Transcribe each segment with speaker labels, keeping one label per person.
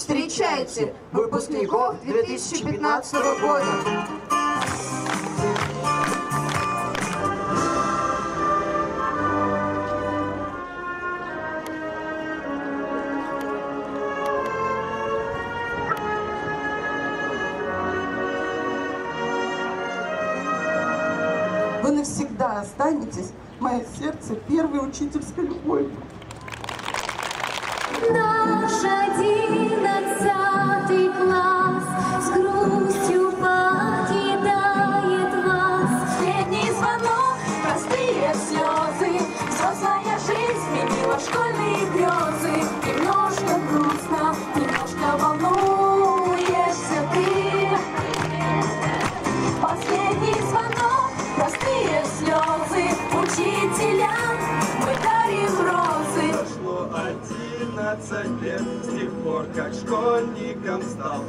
Speaker 1: Встречайте выпускников 2015 года.
Speaker 2: Вы навсегда останетесь в моем сердце первой учительской любовью.
Speaker 3: Наш 11 класс с грустью покидает вас. Последний звонок, простые слезы, взрослая жизнь сменила школьные грезы. Немножко грустно, немножко волнуешься ты. Последний звонок, простые слезы, учителям мы дарим розы.
Speaker 4: Прошло 11 лет с тех пор, как школьником стал.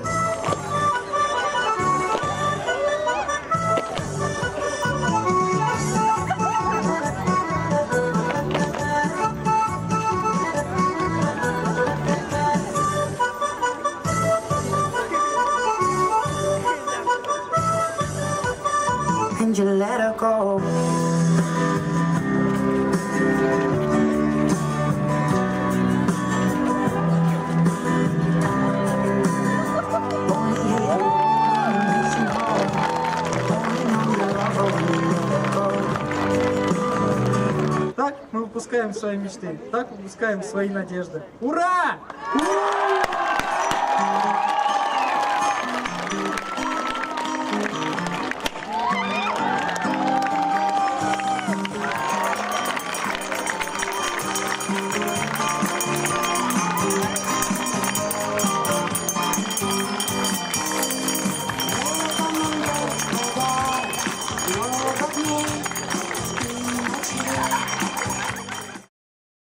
Speaker 5: And you let her go.
Speaker 6: Так мы выпускаем свои мечты, так выпускаем свои надежды. Ура!